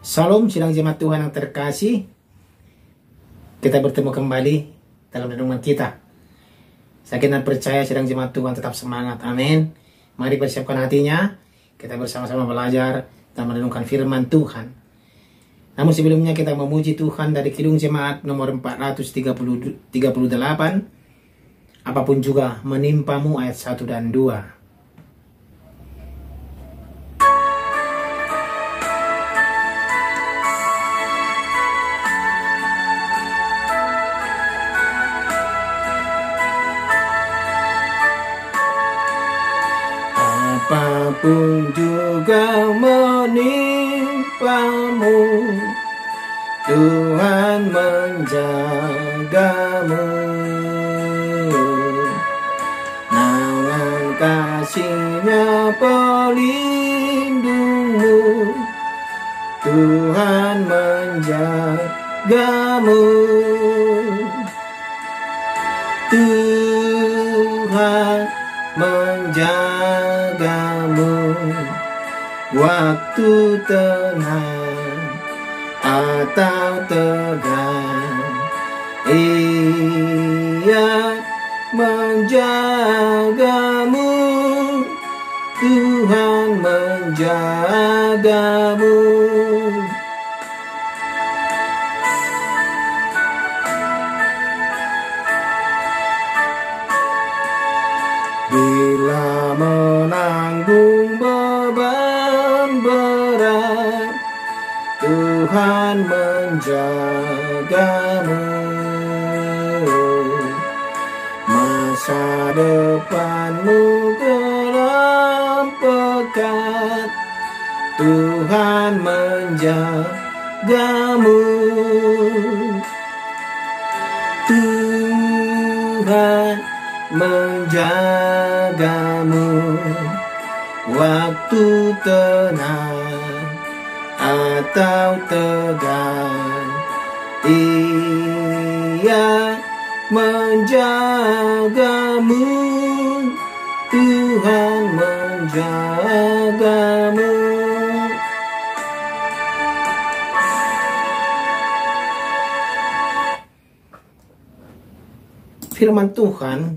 Salam sidang jemaat Tuhan yang terkasih. Kita bertemu kembali dalam renungan kita. Saya dan percaya sidang jemaat Tuhan tetap semangat. Amin. Mari persiapkan hatinya. Kita bersama-sama belajar dan merenungkan firman Tuhan. Namun sebelumnya kita memuji Tuhan dari Kidung Jemaat nomor 438. Apapun juga menimpamu, ayat 1 dan 2. Apapun juga menimpamu, Tuhan menjagamu. Naungan kasih-Nya pelindungmu, Tuhan menjagamu. Tuhan menjagamu waktu tenang atau tegang. Ia menjagamu, Tuhan menjagamu. Bila menanggung beban berat, Tuhan menjagamu. Masa depanmu gelap pekat, Tuhan menjagamu. Tuhan menjagamu waktu tenang atau tegang. Ia menjagamu, Tuhan menjagamu. Firman Tuhan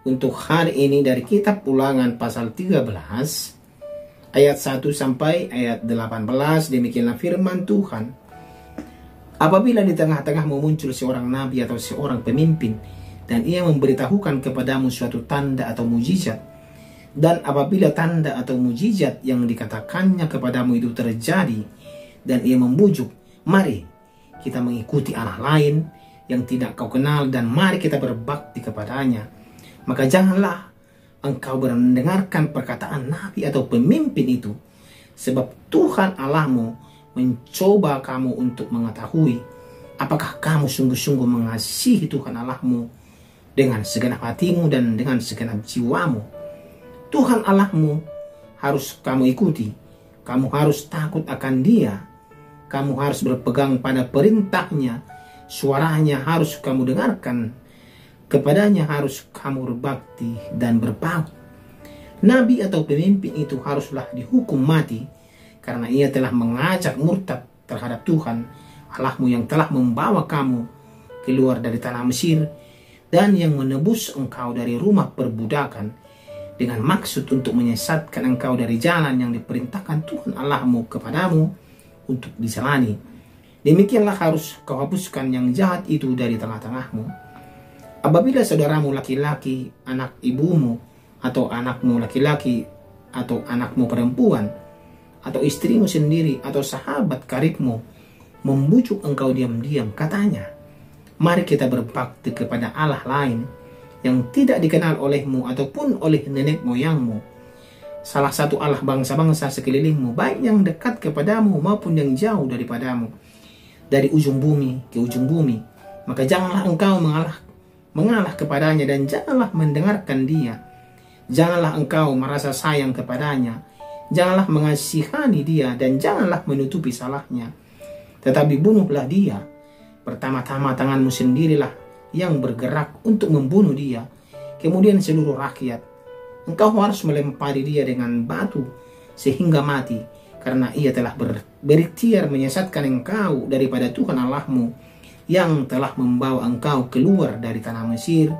untuk hari ini dari kitab Ulangan pasal 13 ayat 1 sampai ayat 18. Demikianlah firman Tuhan. Apabila di tengah-tengahmu muncul seorang nabi atau seorang pemimpin, dan ia memberitahukan kepadamu suatu tanda atau mujizat, dan apabila tanda atau mujizat yang dikatakannya kepadamu itu terjadi, dan ia membujuk, mari kita mengikuti Allah lain yang tidak kau kenal, dan mari kita berbakti kepadanya, maka janganlah engkau mendengarkan perkataan nabi atau pemimpin itu, sebab Tuhan Allahmu mencoba kamu untuk mengetahui apakah kamu sungguh-sungguh mengasihi Tuhan Allahmu dengan segenap hatimu dan dengan segenap jiwamu. Tuhan Allahmu harus kamu ikuti, kamu harus takut akan Dia, kamu harus berpegang pada perintahnya, suaranya harus kamu dengarkan, kepadanya harus kamu berbakti dan berpaut. Nabi atau pemimpin itu haruslah dihukum mati, karena ia telah mengajak murtad terhadap Tuhan Allahmu yang telah membawa kamu keluar dari tanah Mesir, dan yang menebus engkau dari rumah perbudakan, dengan maksud untuk menyesatkan engkau dari jalan yang diperintahkan Tuhan Allahmu kepadamu untuk dijalani. Demikianlah harus kau hapuskan yang jahat itu dari tengah-tengahmu. Apabila saudaramu laki-laki, anak ibumu, atau anakmu laki-laki, atau anakmu perempuan, atau istrimu sendiri, atau sahabat karibmu membujuk engkau diam-diam, katanya, mari kita berbakti kepada Allah lain yang tidak dikenal olehmu ataupun oleh nenek moyangmu, salah satu Allah bangsa-bangsa sekelilingmu, baik yang dekat kepadamu maupun yang jauh daripadamu, dari ujung bumi ke ujung bumi, maka janganlah engkau mengalah kepadanya, dan janganlah mendengarkan dia. Janganlah engkau merasa sayang kepadanya, janganlah mengasihani dia, dan janganlah menutupi salahnya. Tetapi bunuhlah dia. Pertama-tama tanganmu sendirilah yang bergerak untuk membunuh dia, kemudian seluruh rakyat. Engkau harus melempari dia dengan batu sehingga mati, karena ia telah berikhtiar menyesatkan engkau daripada Tuhan Allahmu yang telah membawa engkau keluar dari tanah Mesir,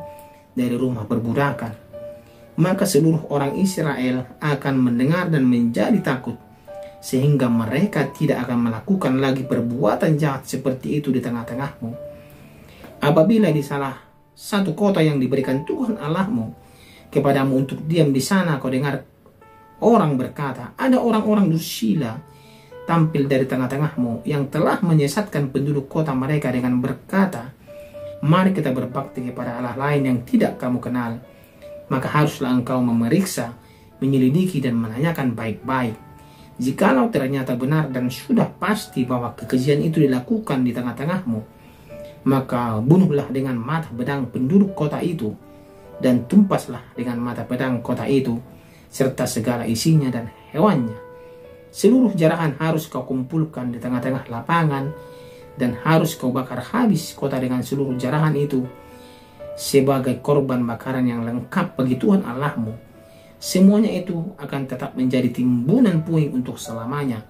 dari rumah perbudakan. Maka seluruh orang Israel akan mendengar dan menjadi takut, sehingga mereka tidak akan melakukan lagi perbuatan jahat seperti itu di tengah-tengahmu. Apabila di salah satu kota yang diberikan Tuhan Allahmu kepadamu untuk diam di sana, kau dengar orang berkata, ada orang-orang dursila tampil dari tengah-tengahmu yang telah menyesatkan penduduk kota mereka dengan berkata, mari kita berbakti kepada Allah lain yang tidak kamu kenal. Maka haruslah engkau memeriksa, menyelidiki dan menanyakan baik-baik. Jikalau ternyata benar dan sudah pasti bahwa kekejian itu dilakukan di tengah-tengahmu, maka bunuhlah dengan mata pedang penduduk kota itu, dan tumpaslah dengan mata pedang kota itu serta segala isinya dan hewannya. Seluruh jarahan harus kau kumpulkan di tengah-tengah lapangan, dan harus kau bakar habis kota dengan seluruh jarahan itu sebagai korban bakaran yang lengkap bagi Tuhan Allahmu. Semuanya itu akan tetap menjadi timbunan puing untuk selamanya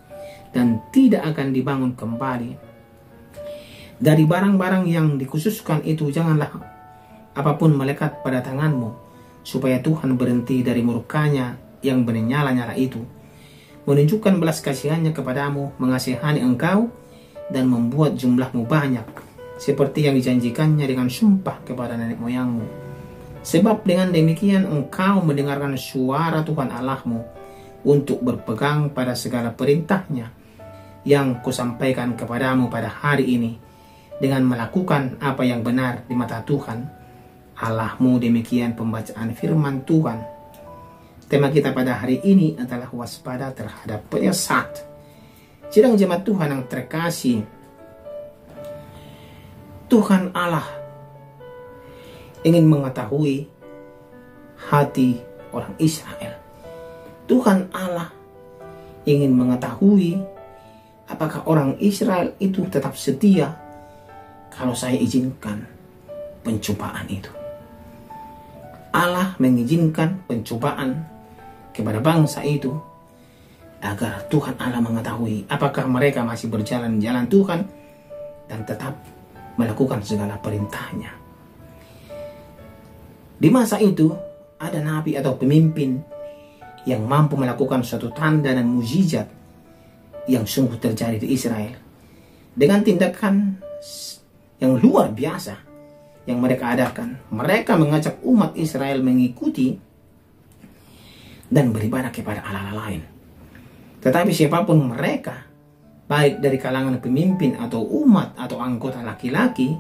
dan tidak akan dibangun kembali. Dari barang-barang yang dikhususkan itu janganlah apapun melekat pada tanganmu, supaya Tuhan berhenti dari murkanya yang menyala-nyala itu, menunjukkan belas kasihannya kepadamu, mengasihani engkau, dan membuat jumlahmu banyak, seperti yang dijanjikannya dengan sumpah kepada nenek moyangmu. Sebab dengan demikian engkau mendengarkan suara Tuhan Allahmu untuk berpegang pada segala perintahnya yang kusampaikan kepadamu pada hari ini, dengan melakukan apa yang benar di mata Tuhan Allahmu. Demikian pembacaan firman Tuhan. Tema kita pada hari ini adalah waspada terhadap penyesat. Sidang jemaat Tuhan yang terkasih, Tuhan Allah ingin mengetahui hati orang Israel. Tuhan Allah ingin mengetahui apakah orang Israel itu tetap setia kalau saya izinkan pencobaan itu. Allah mengizinkan pencobaan kepada bangsa itu agar Tuhan Allah mengetahui apakah mereka masih berjalan jalan Tuhan dan tetap melakukan segala perintahnya. Di masa itu ada nabi atau pemimpin yang mampu melakukan suatu tanda dan mukjizat yang sungguh terjadi di Israel dengan tindakan yang luar biasa yang mereka adakan. Mereka mengajak umat Israel mengikuti dan beribadah kepada Allah lain. Tetapi siapapun mereka, baik dari kalangan pemimpin atau umat atau anggota laki-laki,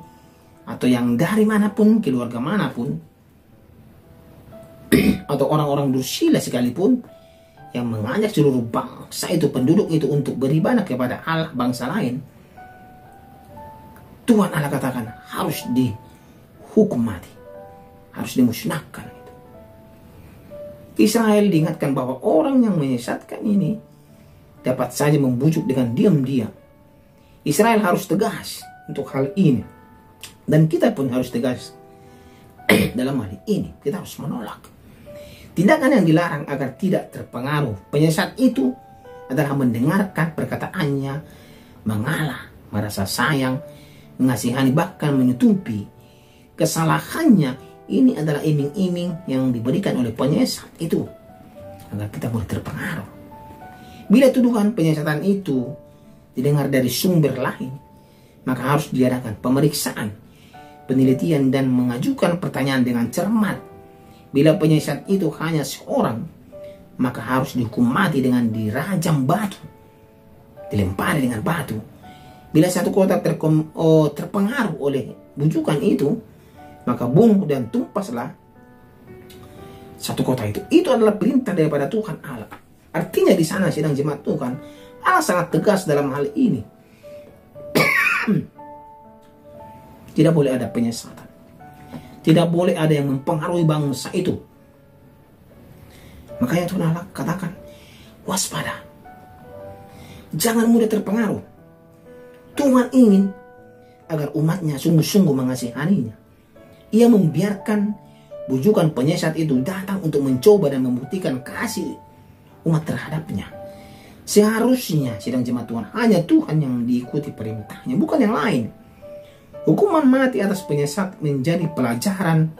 atau yang dari manapun, keluarga manapun, atau orang-orang dursila sekalipun, yang mengajak seluruh bangsa itu, penduduk itu, untuk beribadah kepada Allah bangsa lain, Tuhan Allah katakan harus dihukum mati, harus dimusnahkan. Israel diingatkan bahwa orang yang menyesatkan ini dapat saja membujuk dengan diam-diam. Israel harus tegas untuk hal ini, dan kita pun harus tegas dalam hal ini. Kita harus menolak tindakan yang dilarang agar tidak terpengaruh. Penyesat itu adalah mendengarkan perkataannya, mengalah, merasa sayang, mengasihani, bahkan menutupi kesalahannya. Ini adalah iming-iming yang diberikan oleh penyesat itu agar kita boleh terpengaruh. Bila tuduhan penyesatan itu didengar dari sumber lain, maka harus diadakan pemeriksaan, penelitian, dan mengajukan pertanyaan dengan cermat. Bila penyesat itu hanya seorang, maka harus dihukum mati dengan dirajam batu, dilempari dengan batu. Bila satu kota terpengaruh oleh bujukan itu, maka bunuh dan tumpaslah satu kota itu. Itu adalah perintah daripada Tuhan Allah. Artinya di sana sidang jemaat Tuhan, Allah sangat tegas dalam hal ini. Tidak boleh ada penyesatan. Tidak boleh ada yang mempengaruhi bangsa itu. Makanya Tuhan Allah katakan, waspada. Jangan mudah terpengaruh. Tuhan ingin agar umatnya sungguh-sungguh mengasihaninya. Ia membiarkan bujukan penyesat itu datang untuk mencoba dan membuktikan kasih umat terhadapnya. Seharusnya sidang jemaat Tuhan hanya Tuhan yang diikuti perintahnya, bukan yang lain. Hukuman mati atas penyesat menjadi pelajaran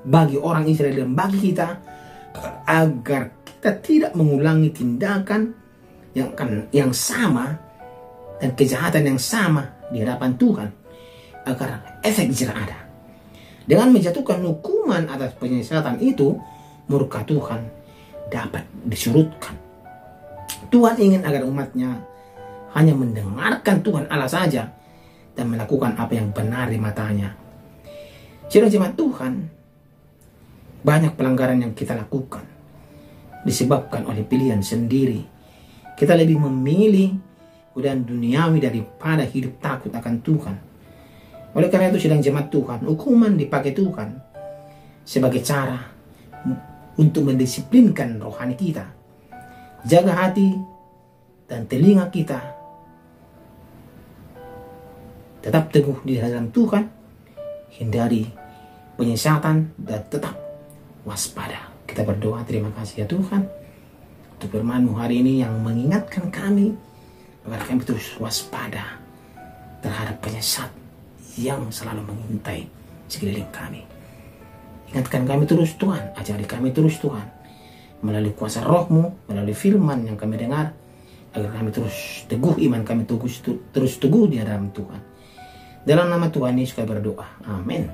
bagi orang Israel dan bagi kita, agar kita tidak mengulangi tindakan yang sama dan kejahatan yang sama di hadapan Tuhan, agar efek jerah ada. Dengan menjatuhkan hukuman atas penyesatan itu, murka Tuhan dapat disurutkan. Tuhan ingin agar umatnya hanya mendengarkan Tuhan Allah saja dan melakukan apa yang benar di matanya. Sidang jemaat Tuhan, banyak pelanggaran yang kita lakukan disebabkan oleh pilihan sendiri. Kita lebih memilih godaan duniawi daripada hidup takut akan Tuhan. Oleh karena itu, sidang jemaat Tuhan, hukuman dipakai Tuhan sebagai cara untuk mendisiplinkan rohani kita. Jaga hati dan telinga kita tetap teguh di dalam Tuhan, hindari penyesatan dan tetap waspada. Kita berdoa, terima kasih ya Tuhan untuk firman-Mu hari ini yang mengingatkan kami agar kami terus waspada terhadap penyesat yang selalu mengintai sekeliling kami. Ingatkan kami terus Tuhan, ajari kami terus Tuhan, melalui kuasa Roh-Mu, melalui firman yang kami dengar, agar kami terus teguh iman kami, terus teguh di dalam Tuhan. Dalam nama Tuhan Yesus kami berdoa. Amin.